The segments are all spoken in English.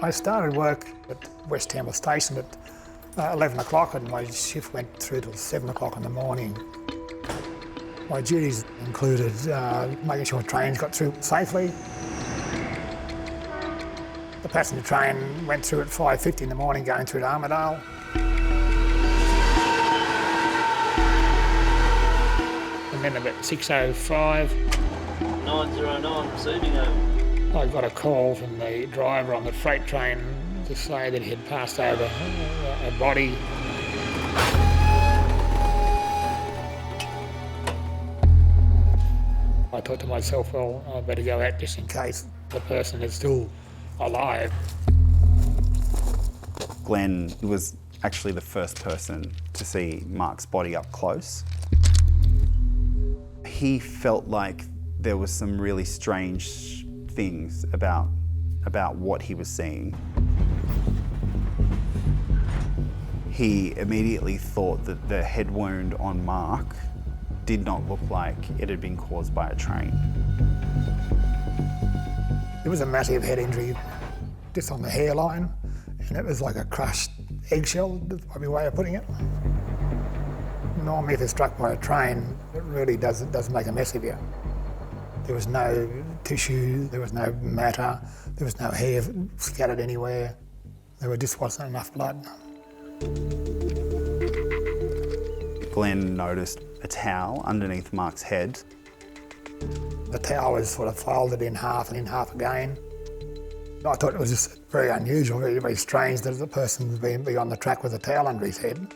I started work at West Tamworth Station at 11 o'clock and my shift went through till 7 o'clock in the morning. My duties included making sure trains got through safely. The passenger train went through at 5:50 in the morning going through to Armidale. And then about 6:05... 909 receiving over. I got a call from the driver on the freight train to say that he had passed over a body. I thought to myself, well, I better go out just in case the person is still alive. Glenn was actually the first person to see Mark's body up close. He felt like there was some really strange things about what he was seeing. He immediately thought that the head wound on Mark did not look like it had been caused by a train. It was a massive head injury, just on the hairline, and it was like a crushed eggshell, that's probably a way of putting it. Normally if it's struck by a train, it really does make a mess of you. There was no tissue, there was no matter, there was no hair scattered anywhere. There just wasn't enough blood. Glenn noticed a towel underneath Mark's head. The towel was sort of folded in half and in half again. I thought it was just very unusual, very, very strange that the person would be on the track with a towel under his head.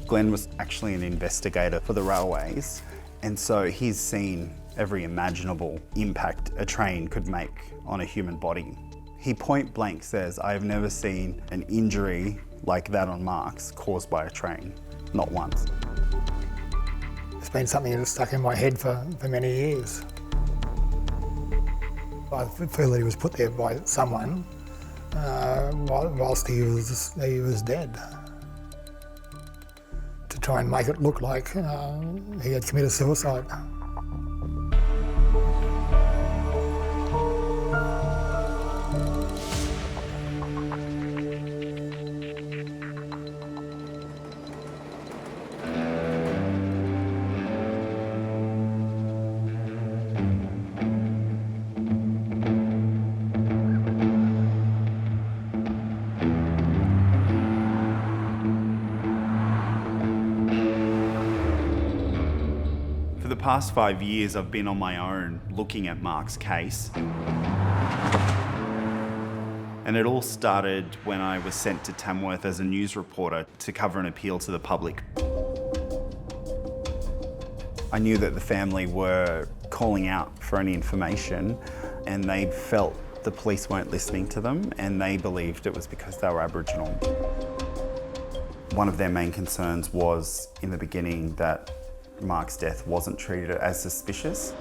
Glenn was actually an investigator for the railways, and so he's seen every imaginable impact a train could make on a human body. He point blank says, "I have never seen an injury like that on Mark's caused by a train, not once." It's been something that's stuck in my head for many years. I feel that he was put there by someone whilst he was dead, to try and make it look like he had committed suicide. For the past 5 years, I've been on my own looking at Mark's case. And it all started when I was sent to Tamworth as a news reporter to cover an appeal to the public. I knew that the family were calling out for any information, and they felt the police weren't listening to them, and they believed it was because they were Aboriginal. One of their main concerns was, in the beginning, that Mark's death wasn't treated as suspicious.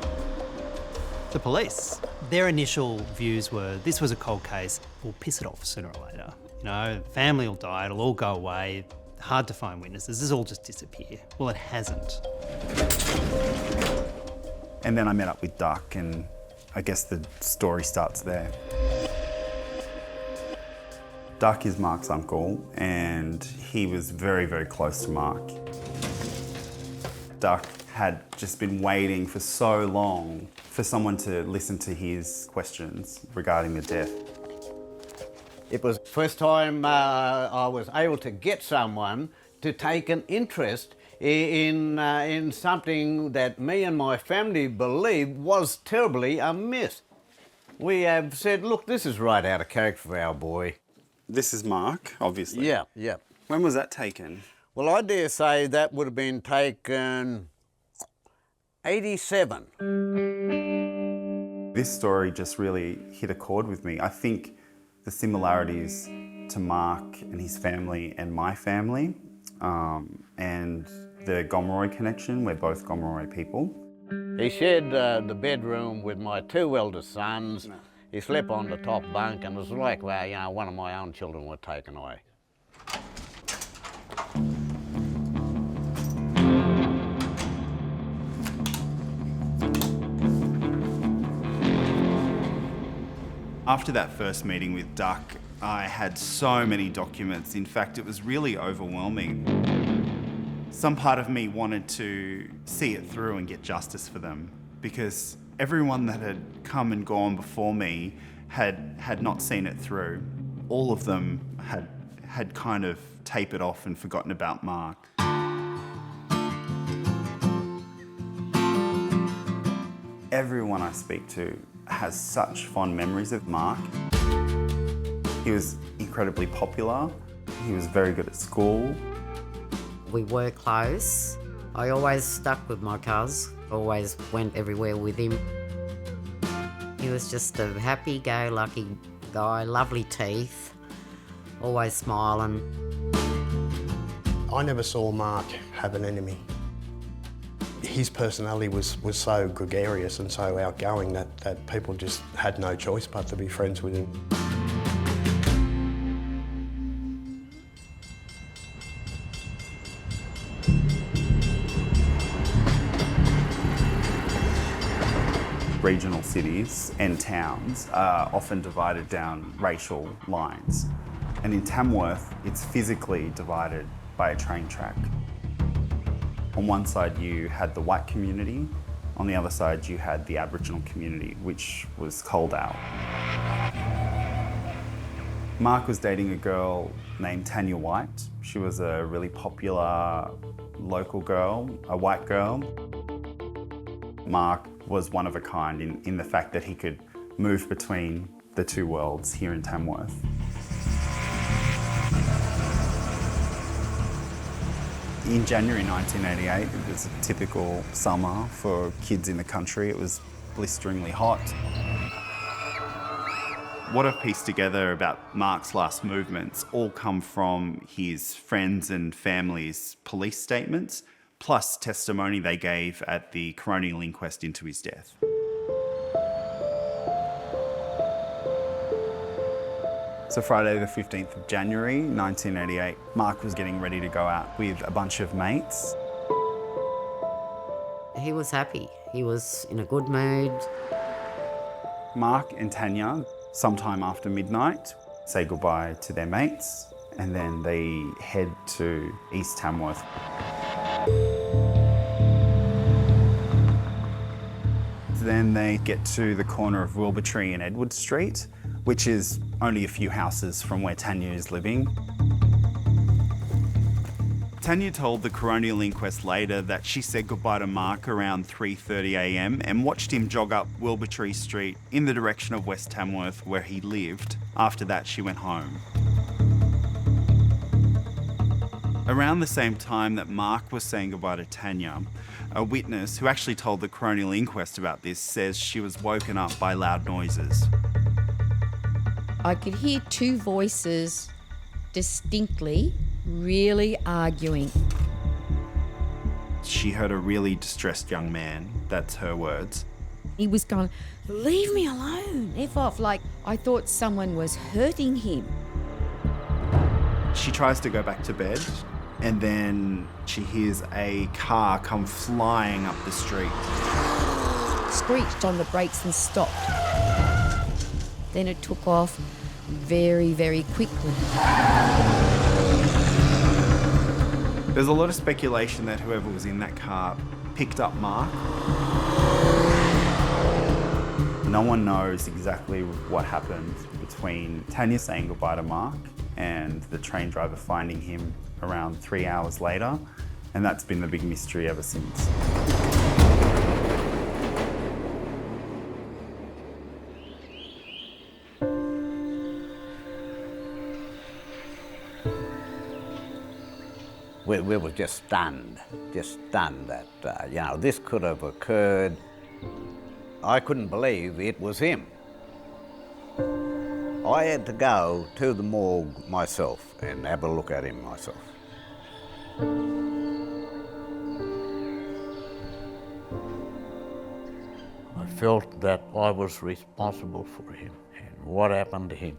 The police, their initial views were this was a cold case, we'll piss it off sooner or later. You know, family will die, it'll all go away, hard to find witnesses, this will all just disappear. Well, it hasn't. And then I met up with Duck, and I guess the story starts there. Duck is Mark's uncle, and he was very, very close to Mark. Duck had just been waiting for so long for someone to listen to his questions regarding the death. It was the first time I was able to get someone to take an interest in something that me and my family believed was terribly amiss. We have said, look, this is right out of character for our boy. This is Mark, obviously. Yeah, yeah. When was that taken? Well, I dare say that would have been taken 87. This story just really hit a chord with me. I think the similarities to Mark and his family and my family, and the Gomeroi connection, we're both Gomeroi people. He shared the bedroom with my two eldest sons. He slept on the top bunk, and it was like, well, you know, one of my own children were taken away. After that first meeting with Duck, I had so many documents. In fact, it was really overwhelming. Some part of me wanted to see it through and get justice for them, because everyone that had come and gone before me had not seen it through. All of them had kind of tapered off and forgotten about Mark. Everyone I speak to has such fond memories of Mark. He was incredibly popular. He was very good at school. We were close. I always stuck with my cuz, always went everywhere with him. He was just a happy-go-lucky guy, lovely teeth, always smiling. I never saw Mark have an enemy. His personality was so gregarious and so outgoing that people just had no choice but to be friends with him. Regional cities and towns are often divided down racial lines. And in Tamworth, it's physically divided by a train track. On one side you had the white community, on the other side you had the Aboriginal community, which was culled out. Mark was dating a girl named Tanya White. She was a really popular local girl, a white girl. Mark was one of a kind in the fact that he could move between the two worlds here in Tamworth. In January 1988, it was a typical summer for kids in the country. It was blisteringly hot. What I've pieced together about Mark's last movements all come from his friends and family's police statements, plus testimony they gave at the Coronial inquest into his death. So Friday the 15th of January 1988, Mark was getting ready to go out with a bunch of mates. He was happy. He was in a good mood. Mark and Tanya, sometime after midnight, say goodbye to their mates, and then they head to East Tamworth. Then they get to the corner of Wilbertree and Edward Street, which is only a few houses from where Tanya is living. Tanya told the Coronial inquest later that she said goodbye to Mark around 3:30 a.m. and watched him jog up Wilbertree Street in the direction of West Tamworth where he lived. After that, she went home. Around the same time that Mark was saying goodbye to Tanya, a witness who actually told the Coronial inquest about this says she was woken up by loud noises. I could hear two voices distinctly, really arguing. She heard a really distressed young man, that's her words. He was going, "Leave me alone, F off," like I thought someone was hurting him. She tries to go back to bed, and then she hears a car come flying up the street. Screeched on the brakes and stopped. Then it took off very, very quickly. There's a lot of speculation that whoever was in that car picked up Mark. No one knows exactly what happened between Tanya saying goodbye to Mark and the train driver finding him around 3 hours later, and that's been the big mystery ever since. We were just stunned that, this could have occurred. I couldn't believe it was him. I had to go to the morgue myself and have a look at him myself. I felt that I was responsible for him and what happened to him.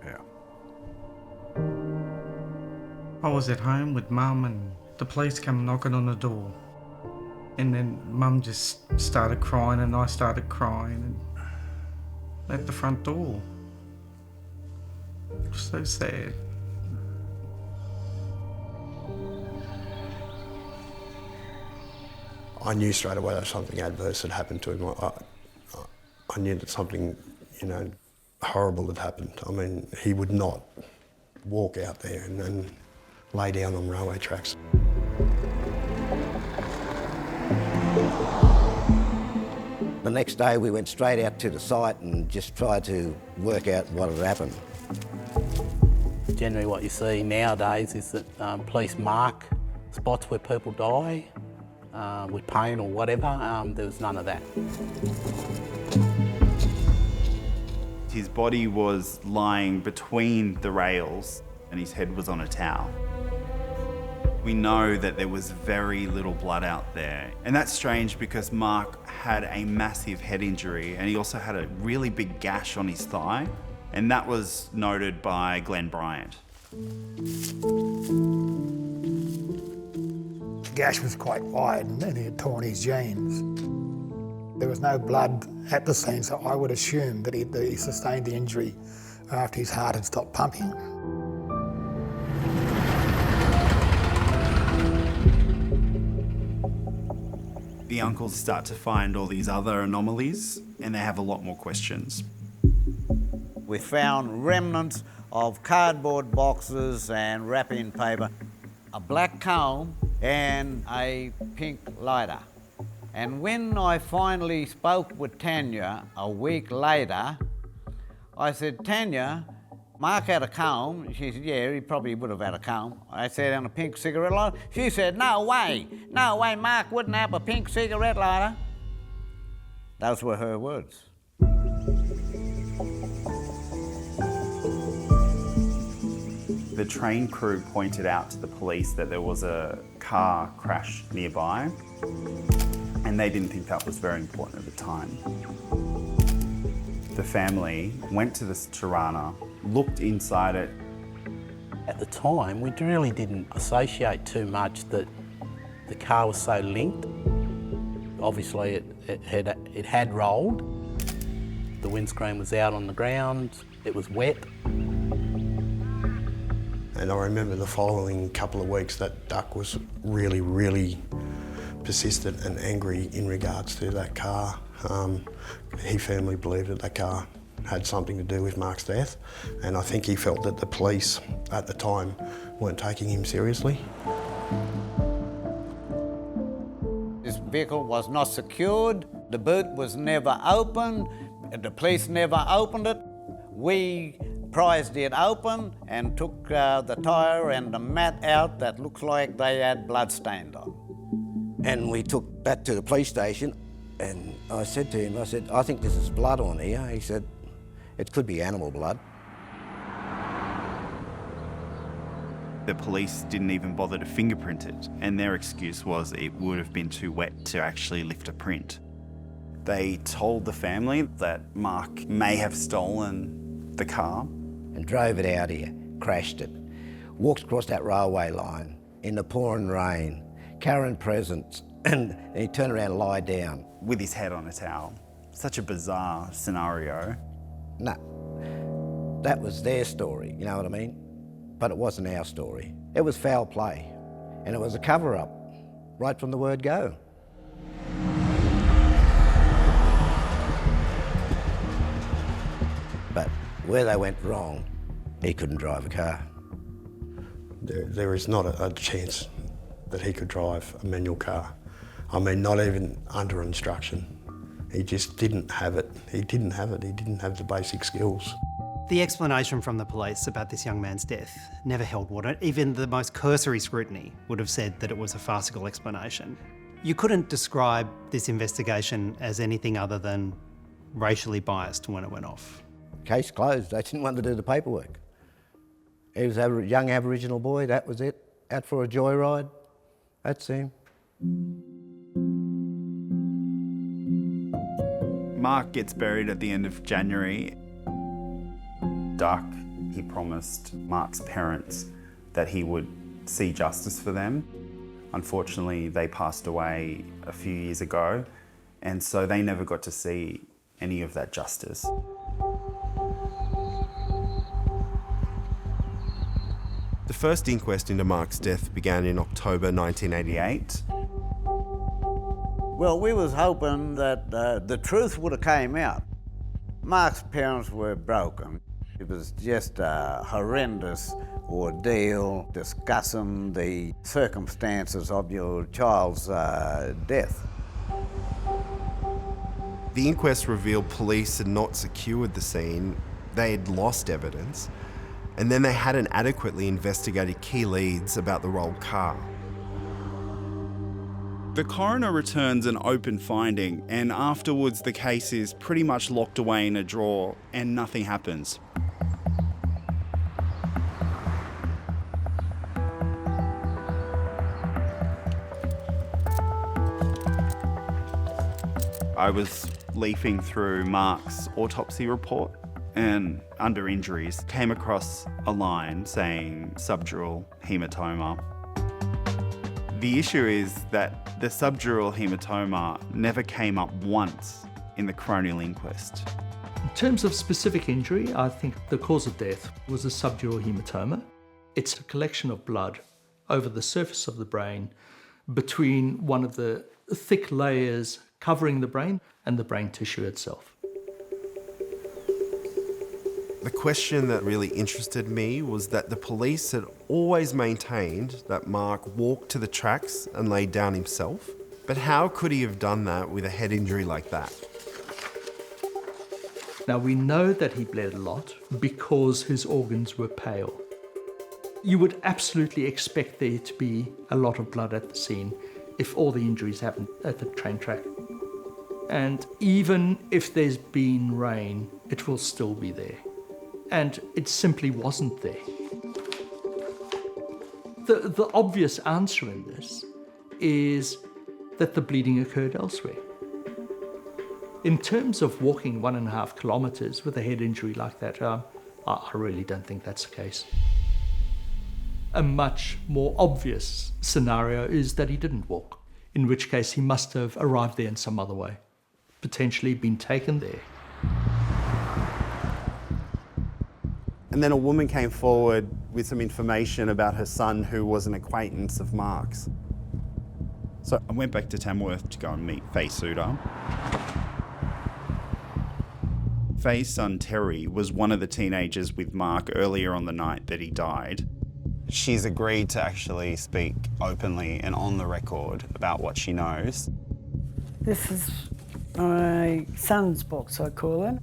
Yeah. I was at home with Mum and the police come knocking on the door. And then Mum just started crying and I started crying and at the front door. It was so sad. I knew straight away that something adverse had happened to him. I knew that something, horrible had happened. I mean, he would not walk out there and lay down on railway tracks. The next day we went straight out to the site and just tried to work out what had happened. Generally what you see nowadays is that police mark spots where people die with pain or whatever. There was none of that. His body was lying between the rails and his head was on a towel. We know that there was very little blood out there. And that's strange because Mark had a massive head injury and he also had a really big gash on his thigh. And that was noted by Glenn Bryant. The gash was quite wide and he had torn his jeans. There was no blood at the scene, so I would assume that he sustained the injury after his heart had stopped pumping. The uncles start to find all these other anomalies and they have a lot more questions. We found remnants of cardboard boxes and wrapping paper, a black comb and a pink lighter. And when I finally spoke with Tanya a week later, I said, Tanya, Mark had a comb. She said, yeah, he probably would have had a comb. I said, and a pink cigarette lighter? She said, no way, Mark wouldn't have a pink cigarette lighter. Those were her words. The train crew pointed out to the police that there was a car crash nearby and they didn't think that was very important at the time. The family went to this Tirana, looked inside it. At the time, we really didn't associate too much that the car was so linked. Obviously, it had rolled. The windscreen was out on the ground. It was wet. And I remember the following couple of weeks that Duck was really, really persistent and angry in regards to that car. He firmly believed that car had something to do with Mark's death, and I think he felt that the police at the time weren't taking him seriously. This vehicle was not secured, the boot was never opened, the police never opened it. We prized it open and took the tyre and the mat out that looks like they had blood stained on. And we took that to the police station and I said to him, I think this is blood on here. He said, it could be animal blood. The police didn't even bother to fingerprint it, and their excuse was it would have been too wet to actually lift a print. They told the family that Mark may have stolen the car. And drove it out here, crashed it, walked across that railway line in the pouring rain, carrying presents, and he turned around and lied down. With his head on a towel. Such a bizarre scenario. No, that was their story, you know what I mean? But it wasn't our story. It was foul play, and it was a cover-up, right from the word go. But where they went wrong, he couldn't drive a car. There is not a chance that he could drive a manual car. I mean, not even under instruction. He just didn't have it. He didn't have the basic skills. The explanation from the police about this young man's death never held water. Even the most cursory scrutiny would have said that it was a farcical explanation. You couldn't describe this investigation as anything other than racially biased when it went off. Case closed. They didn't want to do the paperwork. He was a young Aboriginal boy, that was it. Out for a joyride. That's him. Mark gets buried at the end of January. Duck, he promised Mark's parents that he would see justice for them. Unfortunately, they passed away a few years ago, and so they never got to see any of that justice. The first inquest into Mark's death began in October 1988. Well, we was hoping that the truth would have came out. Mark's parents were broken. It was just a horrendous ordeal discussing the circumstances of your child's death. The inquest revealed police had not secured the scene, they had lost evidence, and then they hadn't adequately investigated key leads about the rolled car. The coroner returns an open finding, and afterwards the case is pretty much locked away in a drawer and nothing happens. I was leafing through Mark's autopsy report and under injuries came across a line saying subdural hematoma. The issue is that the subdural hematoma never came up once in the coronial inquest. In terms of specific injury, I think the cause of death was a subdural hematoma. It's a collection of blood over the surface of the brain between one of the thick layers covering the brain and the brain tissue itself. The question that really interested me was that the police had always maintained that Mark walked to the tracks and laid down himself. But how could he have done that with a head injury like that? Now, we know that he bled a lot because his organs were pale. You would absolutely expect there to be a lot of blood at the scene if all the injuries happened at the train track. And even if there's been rain, it will still be there. And it simply wasn't there. The obvious answer in this is that the bleeding occurred elsewhere. In terms of walking 1.5 kilometres with a head injury like that, I really don't think that's the case. A much more obvious scenario is that he didn't walk, in which case he must have arrived there in some other way, potentially been taken there. And then a woman came forward with some information about her son who was an acquaintance of Mark's. So I went back to Tamworth to go and meet Faye's suitor. Faye's son Terry was one of the teenagers with Mark earlier on the night that he died. She's agreed to actually speak openly and on the record about what she knows. This is my son's box, I call it.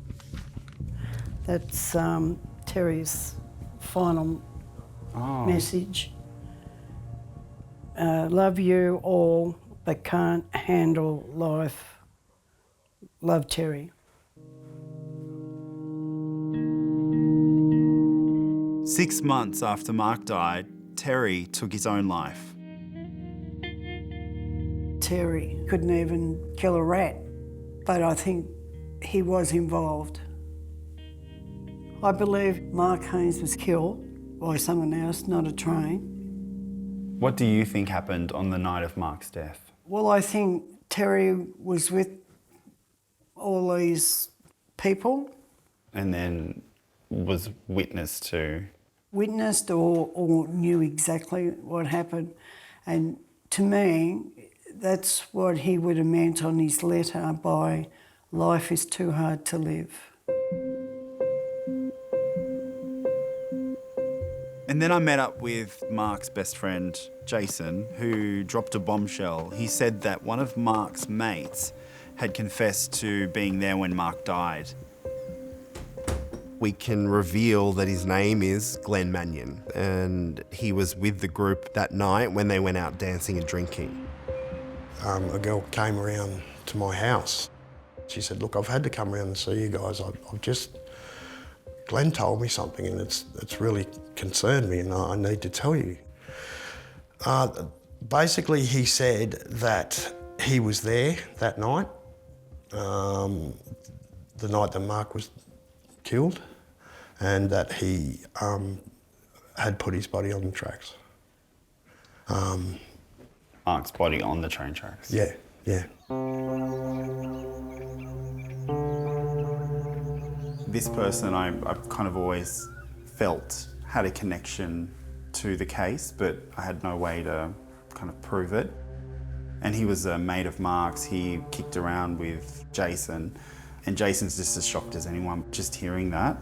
That's Terry's final message. Love you all, but can't handle life. Love, Terry. Six months after Mark died, Terry took his own life. Terry couldn't even kill a rat, but I think he was involved. I believe Mark Haines was killed by someone else, not a train. What do you think happened on the night of Mark's death? Well, I think Terry was with all these people. And then was witnessed or knew exactly what happened. And to me, that's what he would have meant on his letter by life is too hard to live. And then I met up with Mark's best friend, Jason, who dropped a bombshell. He said that one of Mark's mates had confessed to being there when Mark died. We can reveal that his name is Glenn Mannion, and he was with the group that night when they went out dancing and drinking. A girl came around to my house. She said, look, I've had to come around and see you guys. Glenn told me something and it's really concerned me and I need to tell you. Basically, he said that he was there that night, the night that Mark was killed, and that he had put his body on the tracks. Mark's body on the train tracks. Yeah, yeah. This person I've kind of always felt had a connection to the case, but I had no way to kind of prove it. And he was a mate of Mark's. He kicked around with Jason, and Jason's just as shocked as anyone just hearing that.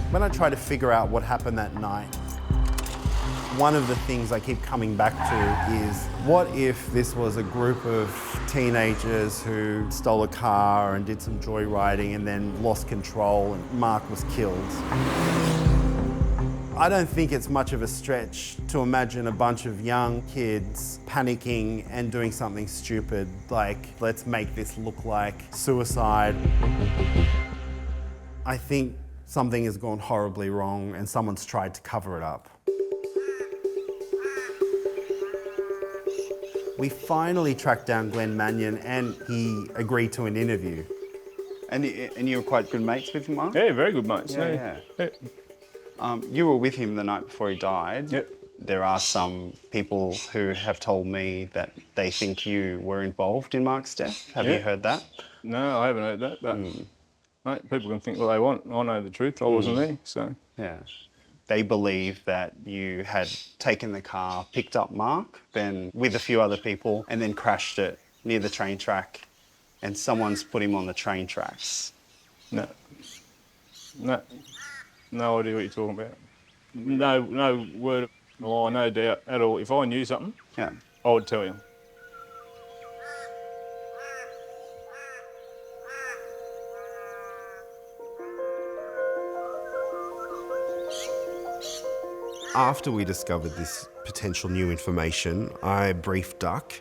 When I try to figure out what happened that night, one of the things I keep coming back to is, what if this was a group of teenagers who stole a car and did some joyriding and then lost control and Mark was killed? I don't think it's much of a stretch to imagine a bunch of young kids panicking and doing something stupid, like, let's make this look like suicide. I think something has gone horribly wrong and someone's tried to cover it up. We finally tracked down Glenn Mannion and he agreed to an interview. And you were quite good mates with him, Mark? Yeah, very good mates. Yeah. You were with him the night before he died. Yep. There are some people who have told me that they think you were involved in Mark's death. Have you heard that? No, I haven't heard that, but mate, people can think what they want. I know the truth. I wasn't there, so. Yeah. They believe that you had taken the car, picked up Mark, then with a few other people, and then crashed it near the train track, and someone's put him on the train tracks. No idea what you're talking about. No word of lie, no doubt at all. If I knew something, I would tell you. After we discovered this potential new information, I briefed Duck.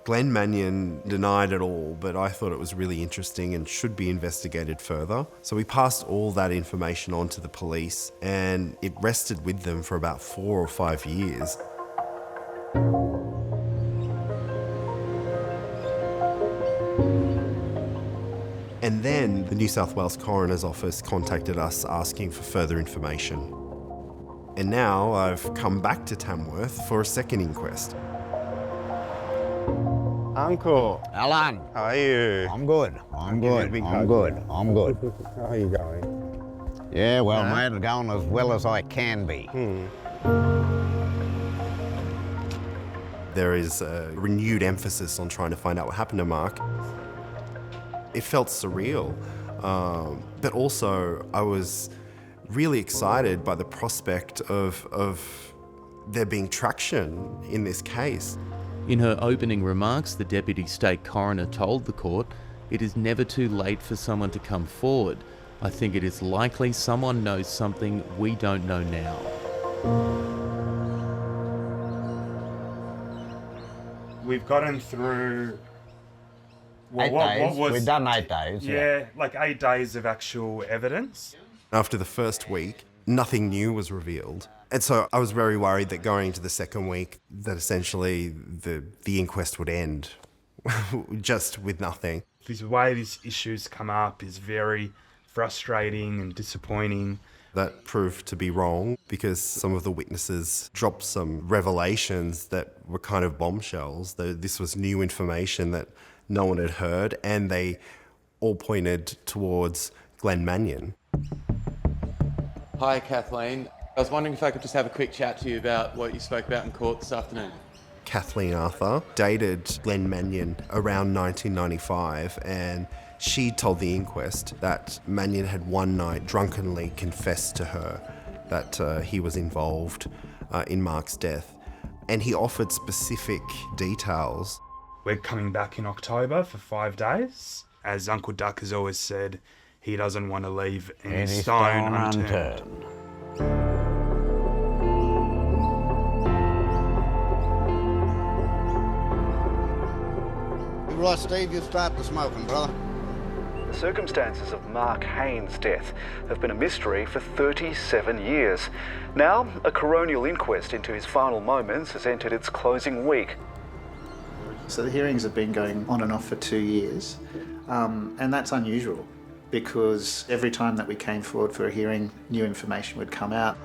Glenn Mannion denied it all, but I thought it was really interesting and should be investigated further. So we passed all that information on to the police, and it rested with them for about 4 or 5 years. And then the New South Wales Coroner's Office contacted us asking for further information. And now I've come back to Tamworth for a second inquest. Uncle. Alan. How are you? I'm good. I'm good. I'm good. How are you going? Yeah, well, mate, going as well as I can be. There is a renewed emphasis on trying to find out what happened to Mark. It felt surreal, but also I was really excited by the prospect of there being traction in this case. In her opening remarks, the Deputy State Coroner told the court, "It is never too late for someone to come forward. I think it is likely someone knows something we don't know now." We've gotten through... 8 days. We've done 8 days. Yeah, like 8 days of actual evidence. After the first week, nothing new was revealed. And so I was very worried that going into the second week, that essentially the inquest would end just with nothing. The way these issues come up is very frustrating and disappointing. That proved to be wrong because some of the witnesses dropped some revelations that were kind of bombshells. This was new information that no one had heard, and they all pointed towards Glenn Mannion. Hi, Kathleen. I was wondering if I could just have a quick chat to you about what you spoke about in court this afternoon. Kathleen Arthur dated Glenn Mannion around 1995, and she told the inquest that Mannion had one night drunkenly confessed to her that he was involved in Mark's death, and he offered specific details. We're coming back in October for 5 days. As Uncle Duck has always said, he doesn't want to leave any stone unturned. Right, Steve, you start the smoking, brother. The circumstances of Mark Haines' death have been a mystery for 37 years. Now, a coronial inquest into his final moments has entered its closing week. So the hearings have been going on and off for 2 years, and that's unusual because every time that we came forward for a hearing, new information would come out.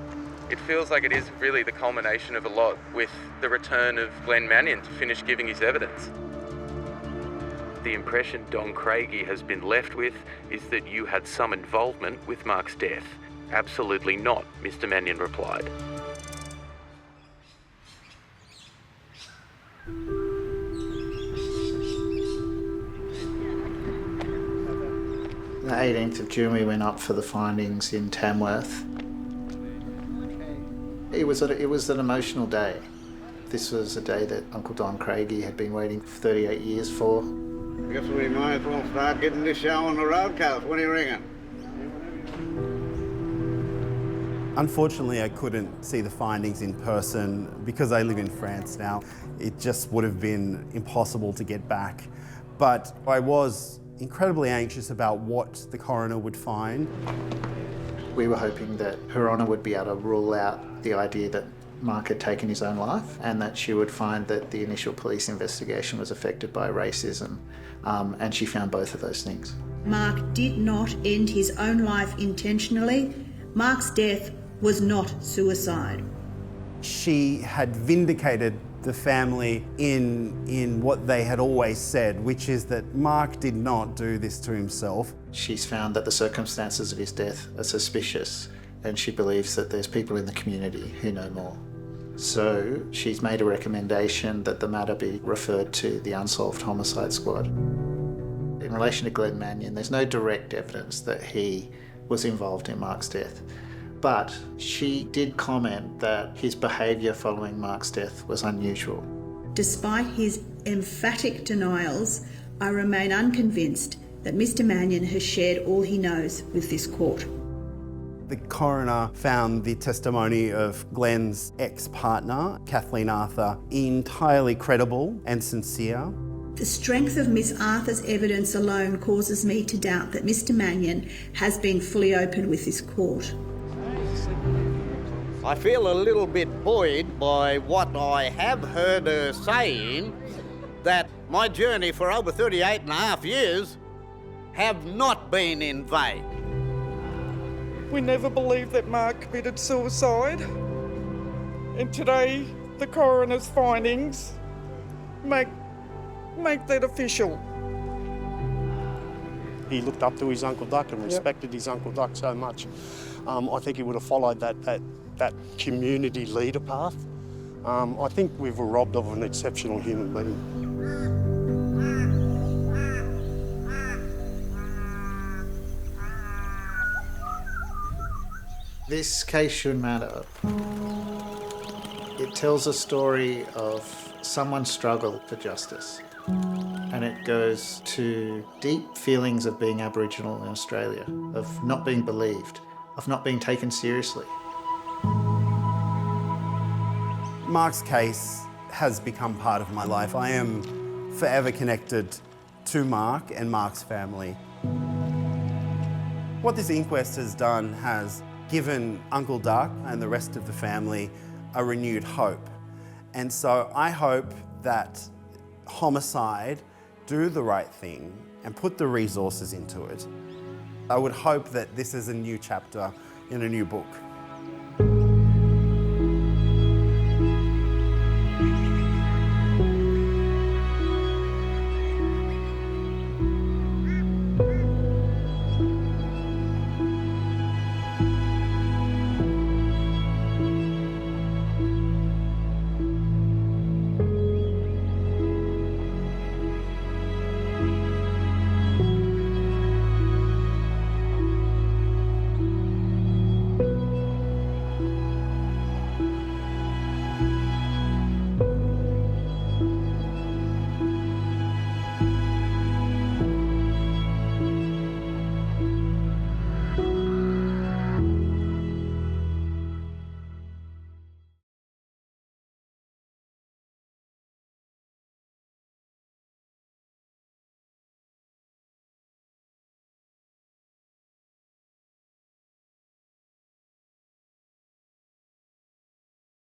It feels like it is really the culmination of a lot with the return of Glenn Mannion to finish giving his evidence. The impression Don Craigie has been left with is that you had some involvement with Mark's death. Absolutely not, Mr. Mannion replied. The 18th of June we went up for the findings in Tamworth. It was an emotional day. This was a day that Uncle Don Craigie had been waiting for 38 years for. Guess we might as well start getting this show on the roadcast. What are you ringing? Unfortunately, I couldn't see the findings in person because I live in France now. It just would have been impossible to get back. But I was incredibly anxious about what the coroner would find. We were hoping that Her Honour would be able to rule out the idea that Mark had taken his own life and that she would find that the initial police investigation was affected by racism, and she found both of those things. Mark did not end his own life intentionally. Mark's death was not suicide. She had vindicated the family in what they had always said, which is that Mark did not do this to himself. She's found that the circumstances of his death are suspicious, and she believes that there's people in the community who know more. So she's made a recommendation that the matter be referred to the Unsolved Homicide Squad. In relation to Glenn Mannion, there's no direct evidence that he was involved in Mark's death, but she did comment that his behaviour following Mark's death was unusual. Despite his emphatic denials, I remain unconvinced that Mr. Mannion has shared all he knows with this court. The coroner found the testimony of Glenn's ex-partner, Kathleen Arthur, entirely credible and sincere. The strength of Miss Arthur's evidence alone causes me to doubt that Mr. Mannion has been fully open with this court. I feel a little bit buoyed by what I have heard her saying, that my journey for over 38 and a half years have not been in vain. We never believed that Mark committed suicide. And today, the coroner's findings make that official. He looked up to his Uncle Duck and respected his Uncle Duck so much. I think he would have followed that community leader path. I think we were robbed of an exceptional human being. This case should matter. It tells a story of someone's struggle for justice, and it goes to deep feelings of being Aboriginal in Australia, of not being believed, of not being taken seriously. Mark's case has become part of my life. I am forever connected to Mark and Mark's family. What this inquest has done has given Uncle Duck and the rest of the family a renewed hope. And so I hope that Homicide do the right thing and put the resources into it. I would hope that this is a new chapter in a new book.